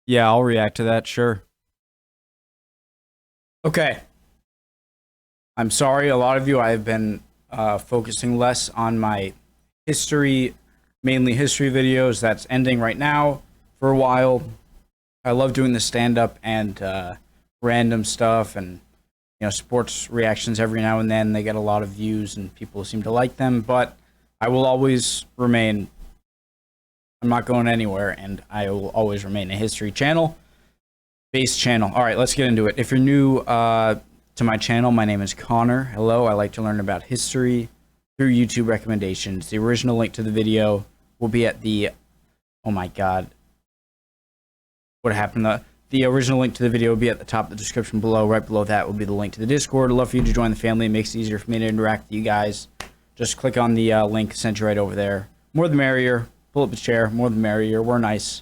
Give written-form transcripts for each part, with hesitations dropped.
Yeah, I'll react to that, sure. Okay. I'm sorry, a lot of you, I've been focusing less on my history, mainly history videos. That's ending right now for a while. I love doing the stand-up and random stuff and sports reactions every now and then. They get a lot of views and people seem to like them, but I will always remain, I'm not going anywhere, and I will always remain a history channel, based channel. All right, let's get into it. If you're new to my channel, my name is Connor. Hello, I like to learn about history through YouTube recommendations. The original link to the video will be at the, oh my god, what happened? The original link to the video will be at the top of the description below. Right below that will be the link to the Discord. I'd love for you to join the family. It makes it easier for me to interact with you guys. Just click on the link, sent you right over there. More the merrier. Pull up a chair. More the merrier. We're nice.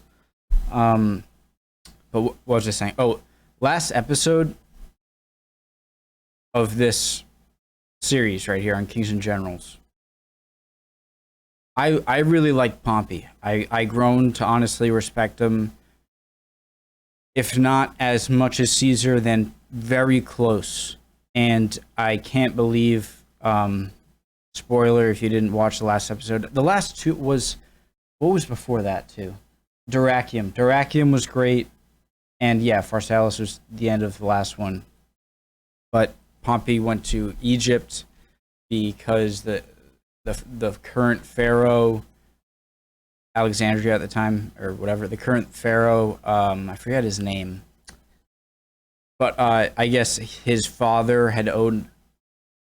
But what was I saying? Oh, last episode of this series right here on Kings and Generals, I really like Pompey. I grown to honestly respect him. If not as much as Caesar, then very close. And I can't believe, spoiler if you didn't watch the last episode, the last two was, what was before that too? Dyrrhachium. Dyrrhachium was great. And yeah, Pharsalus was the end of the last one. But Pompey went to Egypt because the current pharaoh, Alexandria at the time, or whatever, the current pharaoh, I forget his name, but I guess his father had owed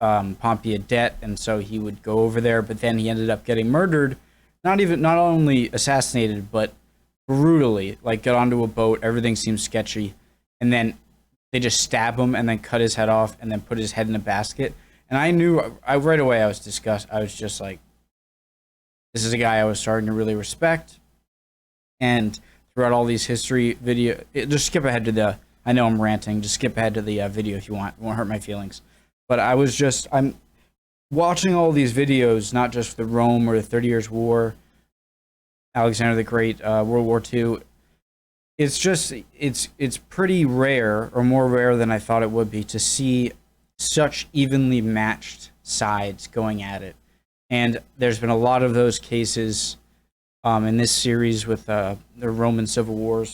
Pompey a debt, and so he would go over there, but then he ended up getting murdered, not only assassinated, but brutally, like got onto a boat, everything seems sketchy, and then they just stab him and then cut his head off and then put his head in a basket. And I knew, right away I was disgusted. I was just like, this is a guy I was starting to really respect. And throughout all these history video, just skip ahead to the, I know I'm ranting, just skip ahead to the video if you want. It won't hurt my feelings. But I'm watching all these videos, not just the Rome or the 30 Years War, Alexander the Great, World War II. It's just, it's pretty rare, or more rare than I thought it would be, to see such evenly matched sides going at it. And there's been a lot of those cases in this series with the Roman Civil War,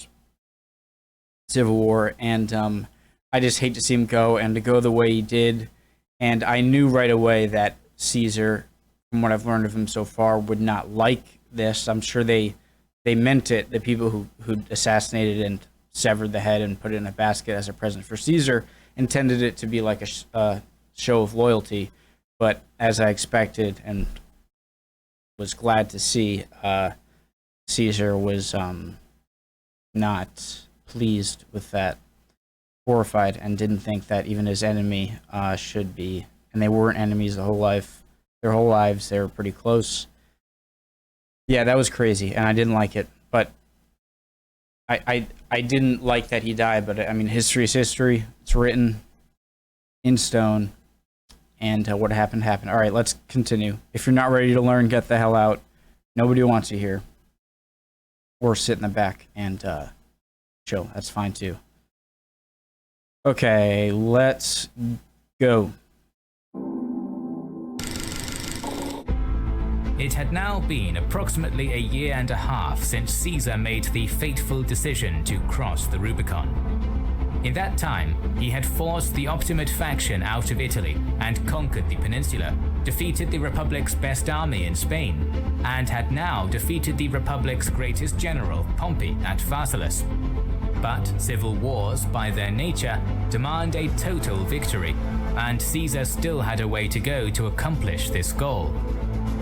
and I just hate to see him go, and to go the way he did. And I knew right away that Caesar, from what I've learned of him so far, would not like this. I'm sure they meant it. The people who assassinated and severed the head and put it in a basket as a present for Caesar intended it to be like a show of loyalty. But as I expected and was glad to see, Caesar was not pleased with that, horrified, and didn't think that even his enemy should be. And they weren't enemies their whole lives. They were pretty close. Yeah, that was crazy, and I didn't like it. But I didn't like that he died. But I mean, history is history. It's written in stone. And what happened, happened. All right, let's continue. If you're not ready to learn, get the hell out. Nobody wants you here. Or sit in the back and chill. That's fine, too. Okay, let's go. It had now been approximately a year and a half since Caesar made the fateful decision to cross the Rubicon. In that time, he had forced the Optimate faction out of Italy and conquered the peninsula, defeated the Republic's best army in Spain, and had now defeated the Republic's greatest general, Pompey, at Pharsalus. But civil wars, by their nature, demand a total victory, and Caesar still had a way to go to accomplish this goal.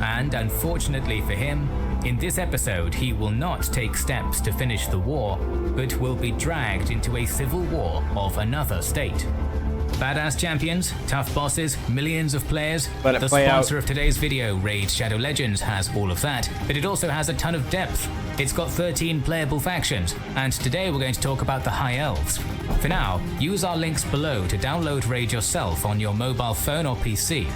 And unfortunately for him, in this episode he will not take steps to finish the war, but will be dragged into a civil war of another state. Badass champions, tough bosses, millions of players. The sponsor of today's video, Raid Shadow Legends, has all of that, but it also has a ton of depth. It's got 13 playable factions, and today we're going to talk about the High Elves. For now, use our links below to download Raid yourself on your mobile phone or PC.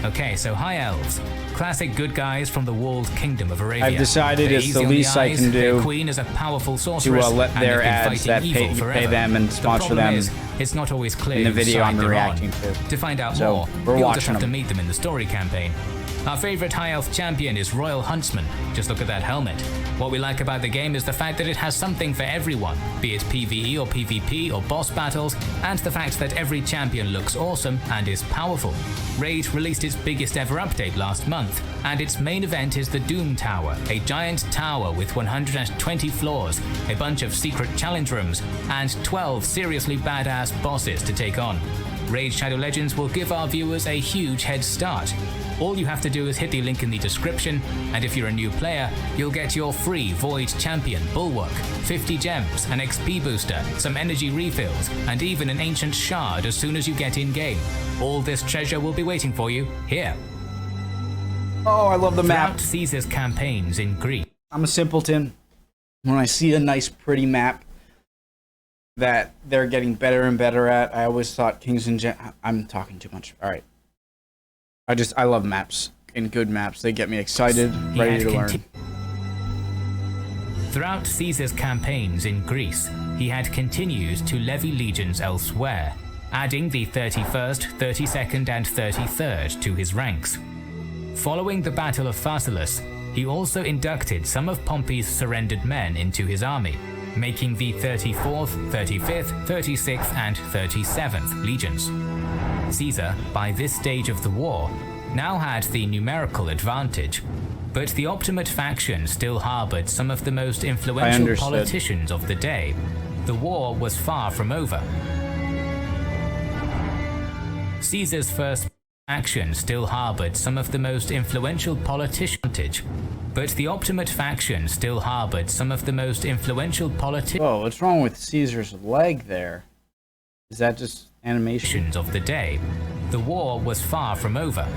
Okay, so High Elves. Classic good guys from the walled kingdom of Arabia. I've decided They're it's easy the on least I eyes, can their do queen is a powerful sorceress, to let and their they've been ads that fighting evil pay forever. them and The sponsor problem them is, it's not always clear in the whose video side I'm they're reacting on. to. To find out So, more, we're you'll just watching have to them. meet them in the story campaign. Our favorite high elf champion is Royal Huntsman. Just look at that helmet. What we like about the game is the fact that it has something for everyone, be it PvE or PvP or boss battles, and the fact that every champion looks awesome and is powerful. Raid released its biggest ever update last month, and its main event is the Doom Tower, a giant tower with 120 floors, a bunch of secret challenge rooms, and 12 seriously badass bosses to take on. Raid Shadow Legends will give our viewers a huge head start. All you have to do is hit the link in the description, and if you're a new player, you'll get your free Void Champion Bulwark, 50 gems, an XP booster, some energy refills, and even an ancient shard as soon as you get in-game. All this treasure will be waiting for you here. Oh, I love the map. Throughout Caesar's campaigns in Greece, I'm a simpleton. When I see a nice, pretty map that they're getting better and better at, I always thought Kings and I'm talking too much. All right. I love maps and good maps. They get me excited, ready to learn. Throughout Caesar's campaigns in Greece, he had continued to levy legions elsewhere, adding the 31st, 32nd, and 33rd to his ranks. Following the Battle of Pharsalus, he also inducted some of Pompey's surrendered men into his army, making the 34th, 35th, 36th, and 37th legions. Caesar, by this stage of the war, now had the numerical advantage, but the Optimate faction still harbored some of the most influential politicians of the day. The war was far from over. Caesar's first faction still harbored some of the most influential politicians, but the Optimate faction still harbored some of the most influential politicians. Whoa, what's wrong with Caesar's leg there? Is that just animation of the day? The war was far from over.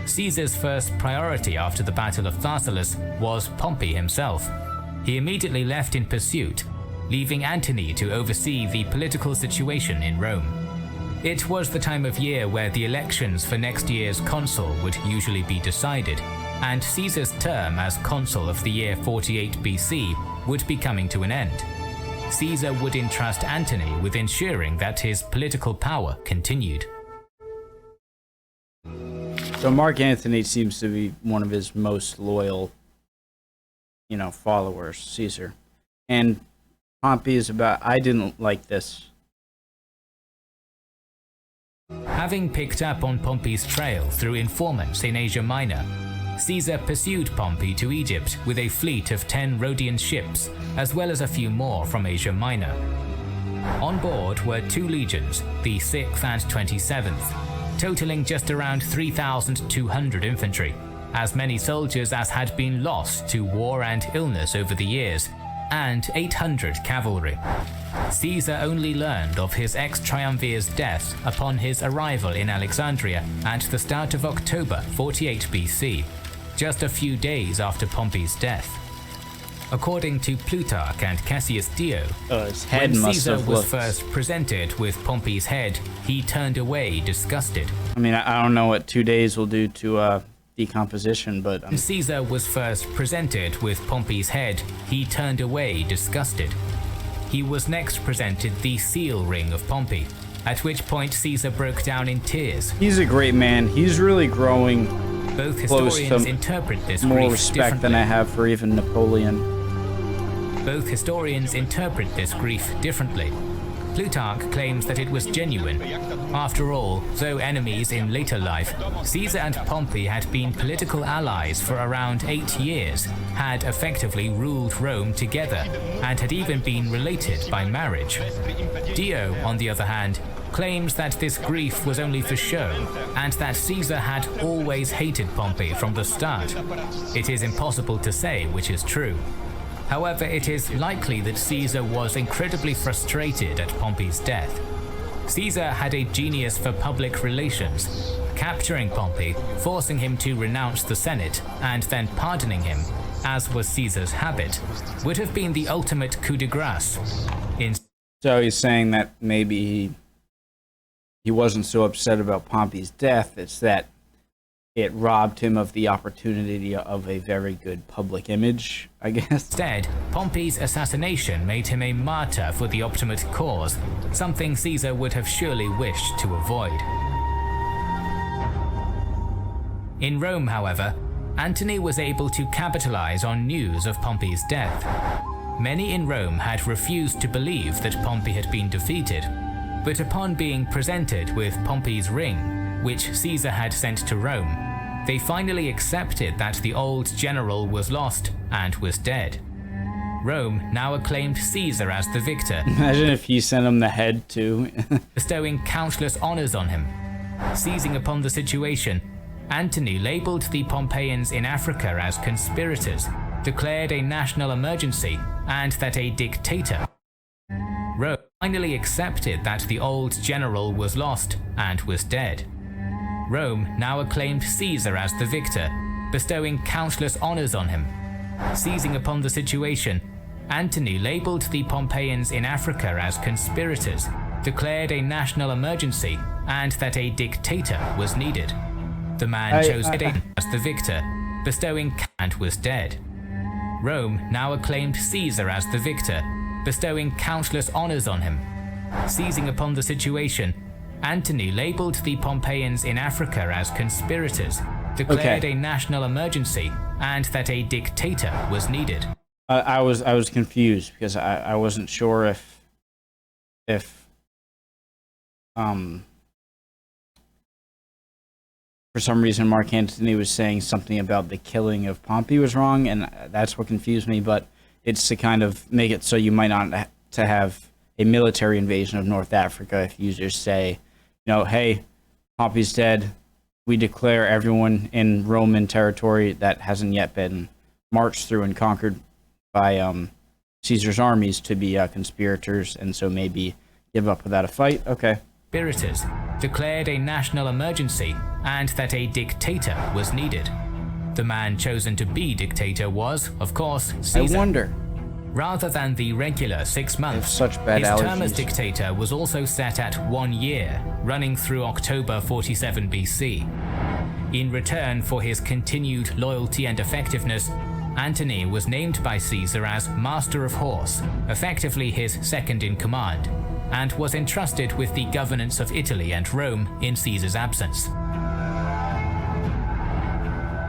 Caesar's first priority after the Battle of Pharsalus was Pompey himself. He immediately left in pursuit, leaving Antony to oversee the political situation in Rome. It was the time of year where the elections for next year's consul would usually be decided, and Caesar's term as consul of the year 48 BC would be coming to an end. Caesar would entrust Antony with ensuring that his political power continued. So Mark Antony seems to be one of his most loyal, followers, Caesar. And Pompey is I didn't like this. Having picked up on Pompey's trail through informants in Asia Minor, Caesar pursued Pompey to Egypt with a fleet of 10 Rhodian ships, as well as a few more from Asia Minor. On board were 2 legions, the 6th and 27th, totaling just around 3,200 infantry, as many soldiers as had been lost to war and illness over the years, and 800 cavalry. Caesar only learned of his ex-triumvir's death upon his arrival in Alexandria at the start of October 48 BC, just a few days after Pompey's death. According to Plutarch and Cassius Dio, his head when must Caesar have was looked... first presented with Pompey's head, he turned away disgusted. I mean, I don't know what 2 days will do to decomposition, but... When Caesar was first presented with Pompey's head, he turned away disgusted. He was next presented the seal ring of Pompey, at which point Caesar broke down in tears. He's a great man. He's really growing. Both historians interpret this more grief respect differently. than I have for even Napoleon. Both historians interpret this grief differently. Plutarch claims that it was genuine. After all, though enemies in later life, Caesar and Pompey had been political allies for around 8 years, had effectively ruled Rome together, and had even been related by marriage. Dio, on the other hand, claims that this grief was only for show, and that Caesar had always hated Pompey from the start. It is impossible to say which is true. However, it is likely that Caesar was incredibly frustrated at Pompey's death. Caesar had a genius for public relations. Capturing Pompey, forcing him to renounce the Senate, and then pardoning him, as was Caesar's habit, would have been the ultimate coup de grace. So he's saying that maybe he he wasn't so upset about Pompey's death. It's that it robbed him of the opportunity of a very good public image, I guess. Instead, Pompey's assassination made him a martyr for the optimate cause, something Caesar would have surely wished to avoid. In Rome, however, Antony was able to capitalize on news of Pompey's death. Many in Rome had refused to believe that Pompey had been defeated, but upon being presented with Pompey's ring, which Caesar had sent to Rome, they finally accepted that the old general was lost and was dead. Rome now acclaimed Caesar as the victor. Imagine if he sent him the head too. Bestowing countless honors on him. Seizing upon the situation, Antony labeled the Pompeians in Africa as conspirators, declared a national emergency, and that a dictator. Rome finally accepted that the old general was lost and was dead. Rome now acclaimed Caesar as the victor, bestowing countless honors on him. Seizing upon the situation, Antony labeled the Pompeians in Africa as conspirators, declared a national emergency, and that a dictator was needed. The man chose as the victor, bestowing and was dead. Rome now acclaimed Caesar as the victor, bestowing countless honors on him. Seizing upon the situation, Antony labeled the Pompeians in Africa as conspirators, declared a national emergency, and that a dictator was needed. I was confused because I wasn't sure if for some reason Mark Antony was saying something about the killing of Pompey was wrong, and that's what confused me. But it's to kind of make it so you might not to have a military invasion of North Africa if you just say, you know, hey, Pompey's dead. We declare everyone in Roman territory that hasn't yet been marched through and conquered by Caesar's armies to be conspirators, and so maybe give up without a fight. Okay. Conspirators declared a national emergency, and that a dictator was needed. The man chosen to be dictator was, of course, Caesar. I wonder. Rather than the regular 6 months, such bad his allergies. term as dictator was also set at 1 year, running through October 47 BC. In return for his continued loyalty and effectiveness, Antony was named by Caesar as Master of Horse, effectively his second in command, and was entrusted with the governance of Italy and Rome in Caesar's absence.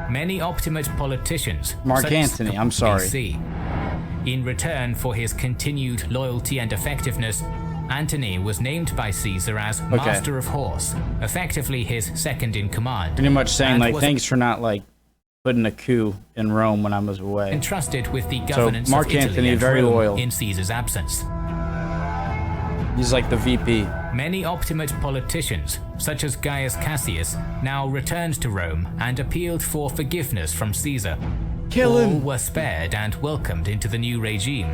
Many Optimate politicians, Mark Antony, I'm sorry. BC, in return for his continued loyalty and effectiveness, Antony was named by Caesar as Master of Horse, effectively his second in command. Pretty much saying, like, thanks for not, like, putting a coup in Rome when I was away. Entrusted with the governance Mark of Italy Antony, and very Rome loyal. in Caesar's absence. He's like the VP. Many Optimate politicians, such as Gaius Cassius, now returned to Rome and appealed for forgiveness from Caesar. Kill him! All were spared and welcomed into the new regime.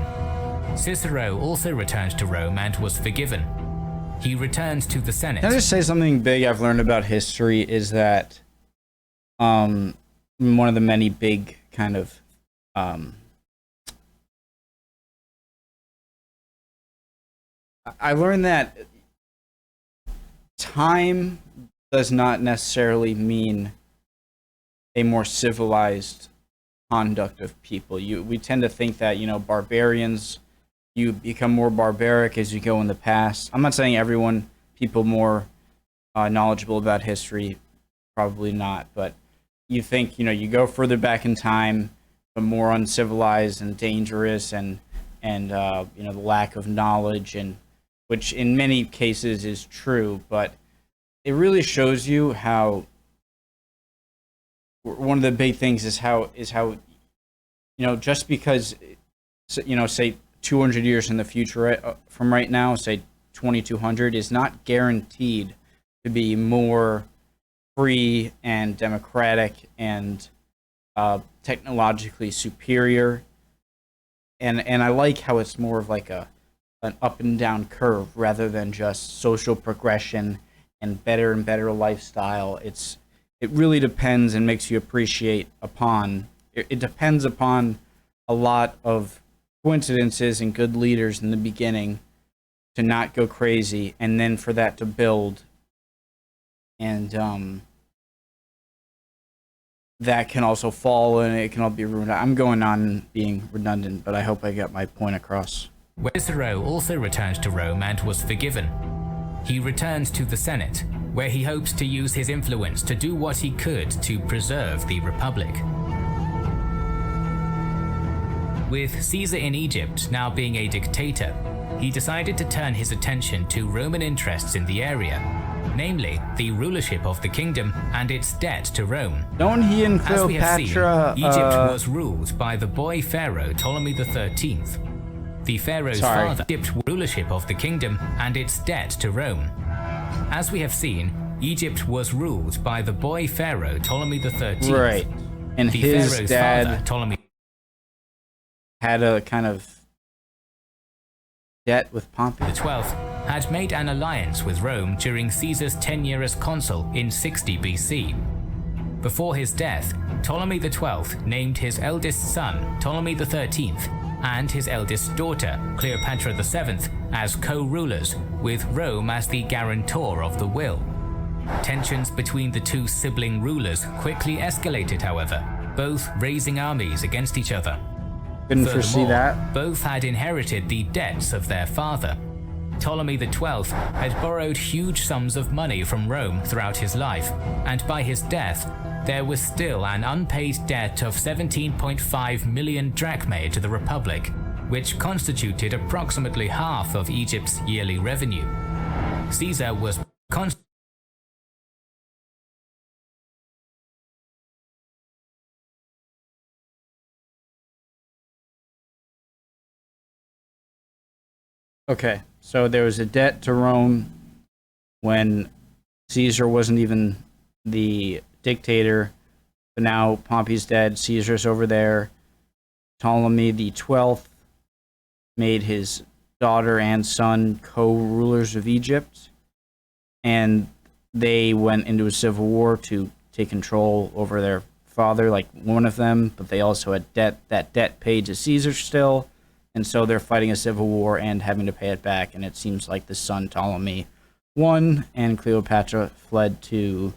Cicero also returned to Rome and was forgiven. He returned to the Senate. Can I just say something big I've learned about history is that one of the many big kind of I learned that time does not necessarily mean a more civilized conduct of people. We tend to think that, you know, barbarians, you become more barbaric as you go in the past. I'm not saying everyone, people more knowledgeable about history, probably not, but you think, you know, you go further back in time, but more uncivilized and dangerous, and you know, the lack of knowledge, and which in many cases is true, but it really shows you how one of the big things is how you know, just because, you know, say 200 years in the future from right now, say 2200, is not guaranteed to be more free and democratic and technologically superior, and I like how it's more of like an up and down curve rather than just social progression and better lifestyle. It really depends and makes you appreciate upon it depends upon a lot of coincidences and good leaders in the beginning to not go crazy, and then for that to build and that can also fall and it can all be ruined. I'm going on being redundant, but I hope I got my point across. Cicero also returned to Rome and was forgiven. He returned to the Senate, where he hoped to use his influence to do what he could to preserve the Republic. With Caesar in Egypt now being a dictator, he decided to turn his attention to Roman interests in the area, namely the rulership of the kingdom and its debt to Rome. Don't he and As we have seen, Cleopatra? Egypt was ruled by the boy pharaoh Ptolemy XIII. The pharaoh's father, Egypt's rulership of the kingdom and its debt to Rome. As we have seen, Egypt was ruled by the boy pharaoh Ptolemy XIII. Right, and the his pharaoh's dad father, Ptolemy, had a kind of debt with Pompey. XII had made an alliance with Rome during Caesar's tenure as consul in 60 BC. Before his death, Ptolemy XII named his eldest son, Ptolemy XIII, and his eldest daughter, Cleopatra VII, as co-rulers, with Rome as the guarantor of the will. Tensions between the two sibling rulers quickly escalated, however, both raising armies against each other. Couldn't foresee that. Both had inherited the debts of their father. Ptolemy XII had borrowed huge sums of money from Rome throughout his life, and by his death, there was still an unpaid debt of 17.5 million drachmae to the Republic, which constituted approximately half of Egypt's yearly revenue. Caesar was Okay, so there was a debt to Rome when Caesar wasn't even the dictator, but now Pompey's dead, Caesar's over there. Ptolemy the 12th made his daughter and son co-rulers of Egypt, and they went into a civil war to take control over their father, like one of them, but they also had that debt paid to Caesar still. And so they're fighting a civil war and having to pay it back. And it seems like the son Ptolemy won, and Cleopatra fled to,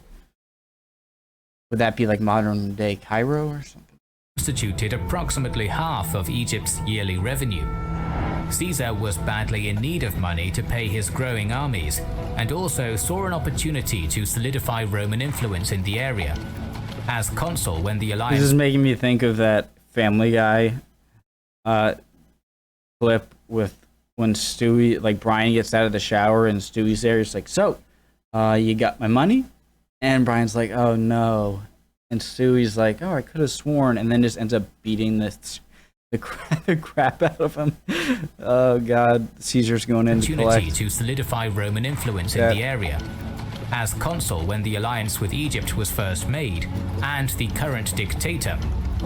would that be like modern day Cairo or something? Constituted approximately half of Egypt's yearly revenue. Caesar was badly in need of money to pay his growing armies, and also saw an opportunity to solidify Roman influence in the area. As consul when the alliance... This is making me think of that Family Guy clip with when Stewie, like Brian gets out of the shower and Stewie's there. He's like, so, you got my money? And Brian's like, oh no. And Stewie's like, oh, I could have sworn, and then just ends up beating the crap out of him. Oh god, Caesar's going in to collect. To solidify Roman influence in the area. As consul when the alliance with Egypt was first made, and the current dictator,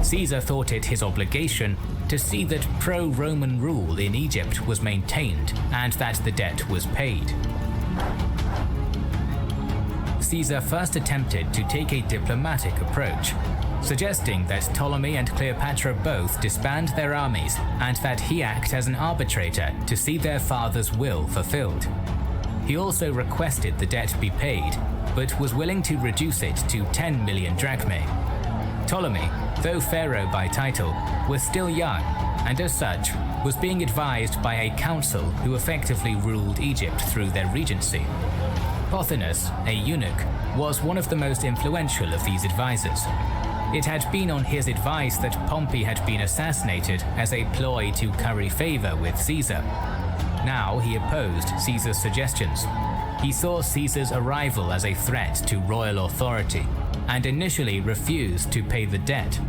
Caesar thought it his obligation to see that pro-Roman rule in Egypt was maintained and that the debt was paid. Caesar first attempted to take a diplomatic approach, suggesting that Ptolemy and Cleopatra both disband their armies and that he act as an arbitrator to see their father's will fulfilled. He also requested the debt be paid, but was willing to reduce it to 10 million drachmae. Ptolemy, though pharaoh by title, was still young, and as such, was being advised by a council who effectively ruled Egypt through their regency. Pothinus, a eunuch, was one of the most influential of these advisors. It had been on his advice that Pompey had been assassinated as a ploy to curry favor with Caesar. Now he opposed Caesar's suggestions. He saw Caesar's arrival as a threat to royal authority, and initially refused to pay the debt.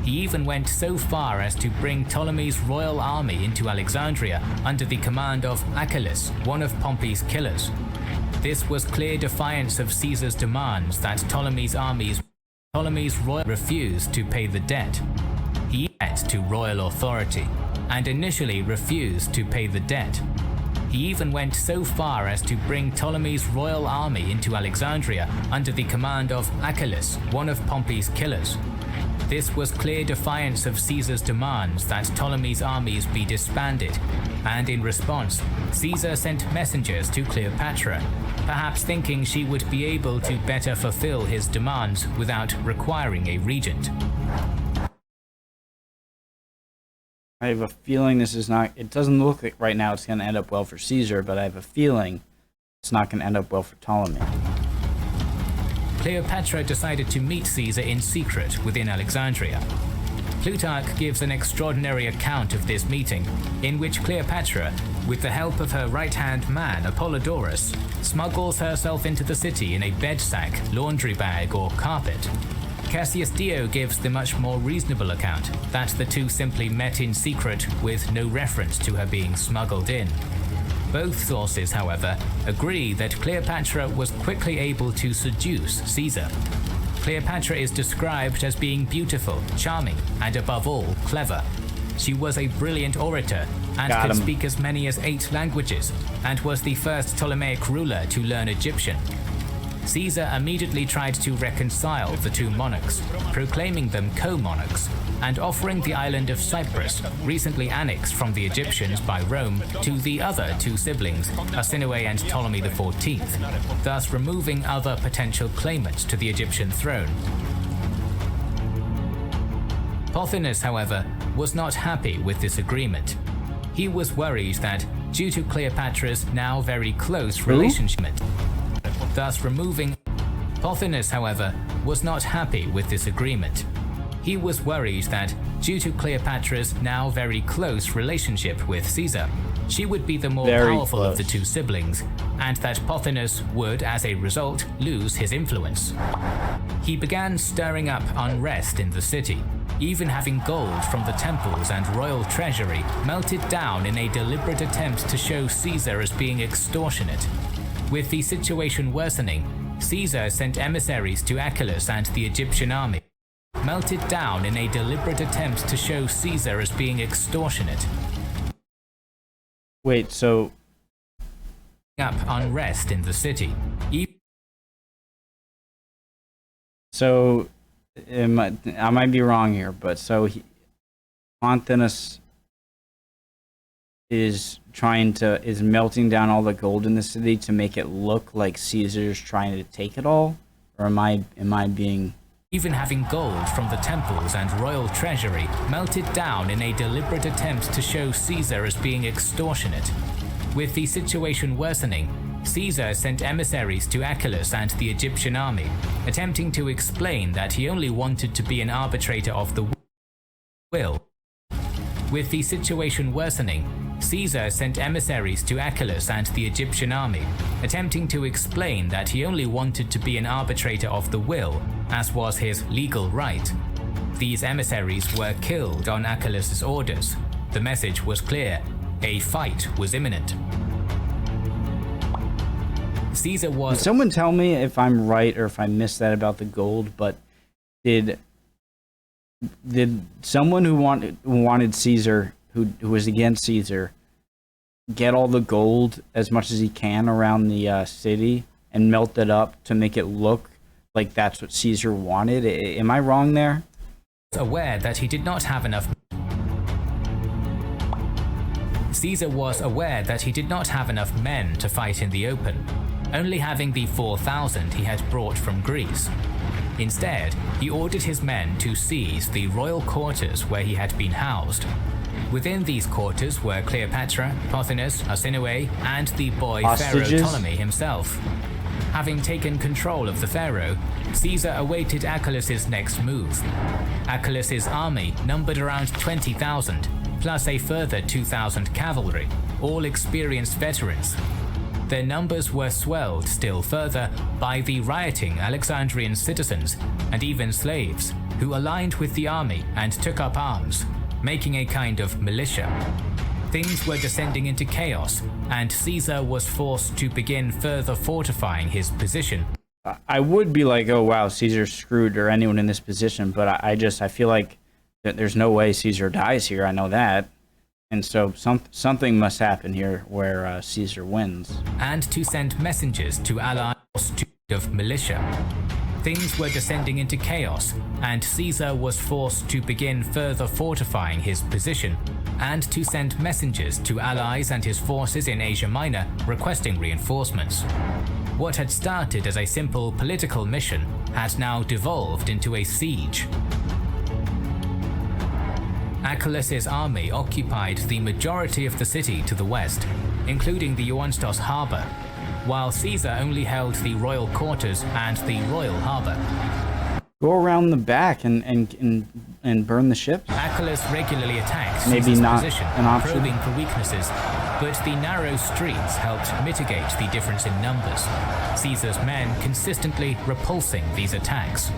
He even went so far as to bring Ptolemy's royal army into Alexandria under the command of Achilles, one of Pompey's killers. This was clear defiance of Caesar's demands that Ptolemy's royal refused to pay the debt. He had to royal authority, and initially refused to pay the debt. He even went so far as to bring Ptolemy's royal army into Alexandria under the command of Achilles, one of Pompey's killers. This was clear defiance of Caesar's demands that Ptolemy's armies be disbanded, and in response, Caesar sent messengers to Cleopatra, perhaps thinking she would be able to better fulfill his demands without requiring a regent. I have a feeling this is not, it doesn't look like right now it's going to end up well for Caesar, but I have a feeling it's not going to end up well for Ptolemy. Cleopatra decided to meet Caesar in secret within Alexandria. Plutarch gives an extraordinary account of this meeting, in which Cleopatra, with the help of her right-hand man Apollodorus, smuggles herself into the city in a bed sack, laundry bag, or carpet. Cassius Dio gives the much more reasonable account that the two simply met in secret with no reference to her being smuggled in. Both sources, however, agree that Cleopatra was quickly able to seduce Caesar. Cleopatra is described as being beautiful, charming, and above all, clever. She was a brilliant orator and could speak as many as 8 languages, and was the first Ptolemaic ruler to learn Egyptian. Caesar immediately tried to reconcile the two monarchs, proclaiming them co-monarchs, and offering the island of Cyprus, recently annexed from the Egyptians by Rome, to the other two siblings, Arsinoe and Ptolemy XIV, thus removing other potential claimants to the Egyptian throne. Pothinus, however, was not happy with this agreement. He was worried that, due to Cleopatra's now very close relationship, thus removing. Pothinus, however, was not happy with this agreement. He was worried that, due to Cleopatra's now very close relationship with Caesar, she would be the more powerful of the two siblings, and that Pothinus would, as a result, lose his influence. He began stirring up unrest in the city, even having gold from the temples and royal treasury melted down in a deliberate attempt to show Caesar as being extortionate. With the situation worsening, Caesar sent emissaries to Achilles and the Egyptian army, melted down in a deliberate attempt to show Caesar as being extortionate. Wait, so Up unrest in the city. So I might be wrong here, but so Pothinus is melting down all the gold in the city to make it look like Caesar's trying to take it all, or am I being? Even having gold from the temples and royal treasury melted down in a deliberate attempt to show Caesar as being extortionate. With the situation worsening, Caesar sent emissaries to Achilles and the Egyptian army, attempting to explain that he only wanted to be an arbitrator of the will. With the situation worsening, Caesar sent emissaries to Achilles and the Egyptian army, attempting to explain that he only wanted to be an arbitrator of the will, as was his legal right. These emissaries were killed on Achilles' orders. The message was clear: a fight was imminent. Caesar was. Can someone tell me if I'm right or if I missed that about the gold? But did someone who wanted Caesar, who was against Caesar, get all the gold as much as he can around the city and melt it up to make it look like that's what Caesar wanted? Am I wrong there? Aware that he did not have enough. Caesar was aware that he did not have enough men to fight in the open, only having the 4,000 he had brought from Greece. Instead, he ordered his men to seize the royal quarters where he had been housed. Within these quarters were Cleopatra, Pothinus, Arsinoe, and the boy Pharaoh Ptolemy himself. Having taken control of the pharaoh, Caesar awaited Achilles' next move. Achilles' army numbered around 20,000, plus a further 2,000 cavalry, all experienced veterans. Their numbers were swelled still further by the rioting Alexandrian citizens and even slaves, who aligned with the army and took up arms, making a kind of militia. Things were descending into chaos, and Caesar was forced to begin further fortifying his position. I would be like, oh wow, Caesar's screwed, or anyone in this position, but I feel like that there's no way Caesar dies here. I know that. And so something must happen here where Caesar wins. And to send messengers to allies of militia. things were descending into chaos, and Caesar was forced to begin further fortifying his position and to send messengers to allies and his forces in Asia Minor requesting reinforcements. What had started as a simple political mission had now devolved into a siege. Achilles' army occupied the majority of the city to the west, including the Euanstos harbour, while Caesar only held the royal quarters and the royal harbour. Go around the back and burn the ships? Achilles regularly attacked Maybe Caesar's not position, an option. probing for weaknesses, but the narrow streets helped mitigate the difference in numbers, Caesar's men consistently repulsing these attacks.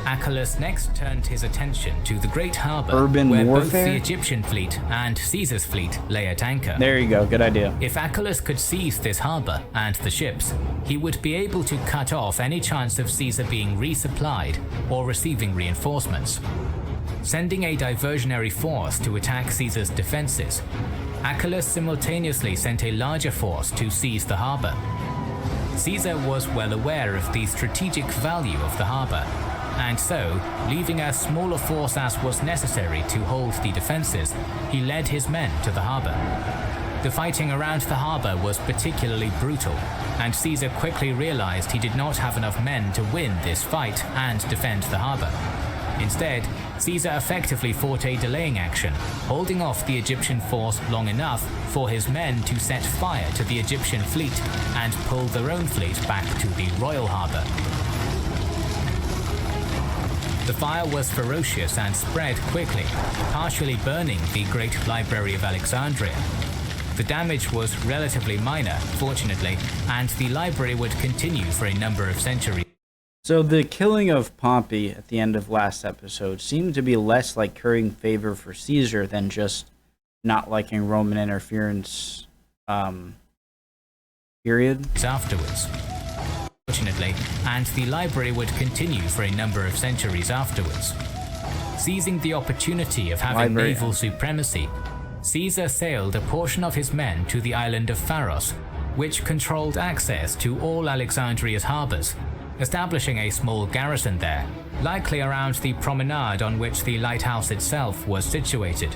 Achilles next turned his attention to the great harbour Urban where both warfare? the Egyptian fleet and Caesar's fleet lay at anchor. There you go, good idea. If Achilles could seize this harbour and the ships, he would be able to cut off any chance of Caesar being resupplied or receiving reinforcements. Sending a diversionary force to attack Caesar's defences, Achilles simultaneously sent a larger force to seize the harbour. Caesar was well aware of the strategic value of the harbour, and so, leaving as small a force as was necessary to hold the defences, he led his men to the harbour. The fighting around the harbour was particularly brutal, and Caesar quickly realised he did not have enough men to win this fight and defend the harbour. Instead, Caesar effectively fought a delaying action, holding off the Egyptian force long enough for his men to set fire to the Egyptian fleet and pull their own fleet back to the royal harbour. The fire was ferocious and spread quickly, partially burning the Great Library of Alexandria. The damage was relatively minor, fortunately, and the library would continue for a number of centuries. So the killing of Pompey at the end of last episode seemed to be less like currying favor for Caesar than just not liking Roman interference, period. Afterwards. Fortunately, and the library would continue for a number of centuries afterwards. Seizing the opportunity of having naval supremacy, Caesar sailed a portion of his men to the island of Pharos, which controlled access to all Alexandria's harbours, establishing a small garrison there, likely around the promenade on which the lighthouse itself was situated.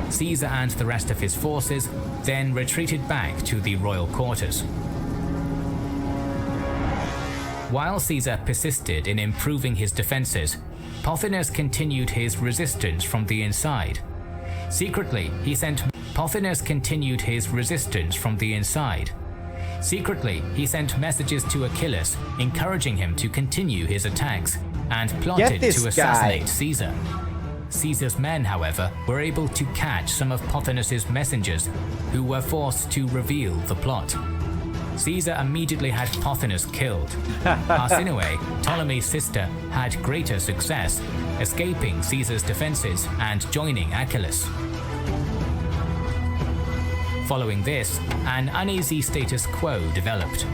Caesar and the rest of his forces then retreated back to the royal quarters. While Caesar persisted in improving his defences, Pothinus continued his resistance from the inside. Secretly, he sent messages to Achilles, encouraging him to continue his attacks, and plotted to assassinate Caesar. Caesar's men, however, were able to catch some of Pothinus's messengers, who were forced to reveal the plot. Caesar immediately had Pothinus killed. Arsinoe, Ptolemy's sister, had greater success, escaping Caesar's defences and joining Achilles. Following this, an uneasy status quo developed.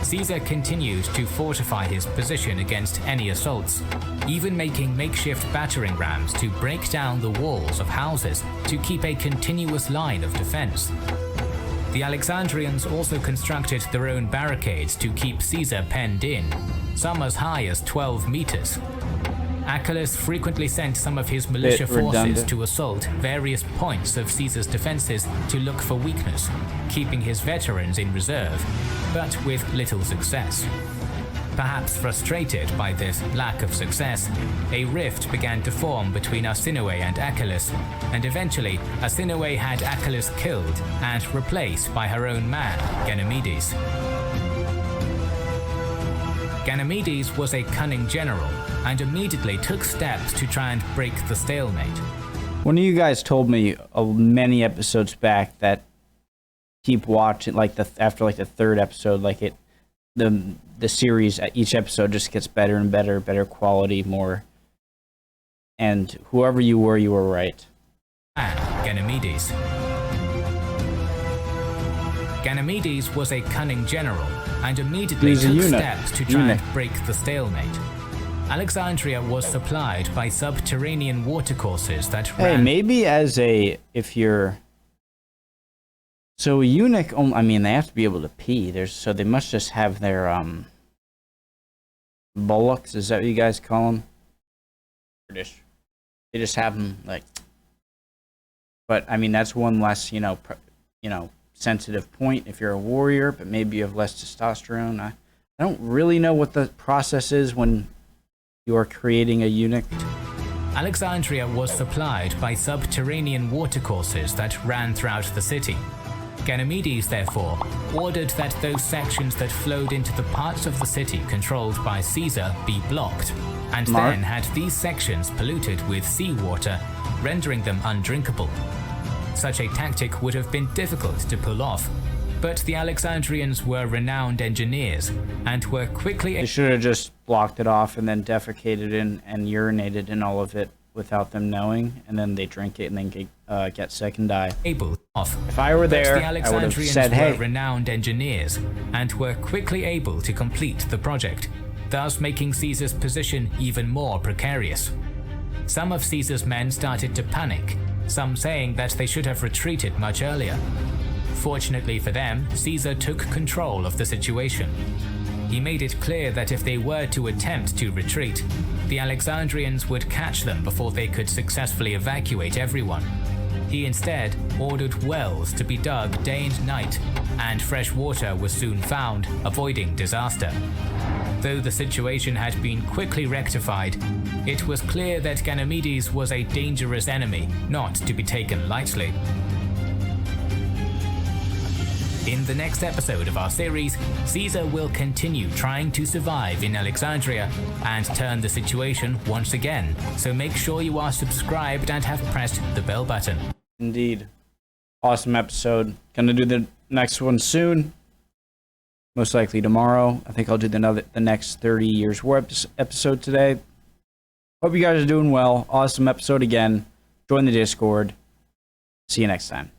Caesar continued to fortify his position against any assaults, even making makeshift battering rams to break down the walls of houses to keep a continuous line of defence. The Alexandrians also constructed their own barricades to keep Caesar penned in, some as high as 12 meters. Achilles frequently sent some of his militia forces to assault various points of Caesar's defenses to look for weakness, keeping his veterans in reserve, but with little success. Perhaps frustrated by this lack of success, a rift began to form between Arsinoe and Achilles, and eventually Arsinoe had Achilles killed and replaced by her own man, Ganymedes. Ganymedes was a cunning general and immediately took steps to try and break the stalemate. One of you guys told me many episodes back that keep watching, like after the third episode, the series, each episode just gets better and better, better quality, more. And whoever you were right. Ganymedes. Ganymedes was a cunning general and immediately took steps to try and break the stalemate. Alexandria was supplied by subterranean watercourses that ran... Hey, maybe So a eunuch, I mean, they have to be able to pee. So they must just have their bullocks. Is that what you guys call them? British. They just have them like. But I mean, that's one less, sensitive point if you're a warrior. But maybe you have less testosterone. I don't really know what the process is when you are creating a eunuch. Alexandria was supplied by subterranean watercourses that ran throughout the city. Ganymedes, therefore, ordered that those sections that flowed into the parts of the city controlled by Caesar be blocked, and then had these sections polluted with seawater, rendering them undrinkable. Such a tactic would have been difficult to pull off, but the Alexandrians were renowned engineers and were quickly They should have just blocked it off and then defecated in and urinated in all of it without them knowing, and then they drink it and then get sick and die. able off. If I were there, The I would have Alexandrians said, were hey, renowned engineers and were quickly able to complete the project, thus making Caesar's position even more precarious. Some of Caesar's men started to panic, some saying that they should have retreated much earlier. Fortunately for them, Caesar took control of the situation. He made it clear that if they were to attempt to retreat, the Alexandrians would catch them before they could successfully evacuate everyone. He instead ordered wells to be dug day and night, and fresh water was soon found, avoiding disaster. Though the situation had been quickly rectified, it was clear that Ganymedes was a dangerous enemy, not to be taken lightly. In the next episode of our series, Caesar will continue trying to survive in Alexandria and turn the situation once again, so make sure you are subscribed and have pressed the bell button. indeed, awesome episode. Gonna do the next one soon. Most likely tomorrow. I think I'll do the next 30 Years War episode today. Hope you guys are doing well. Awesome episode again. Join the Discord. See you next time.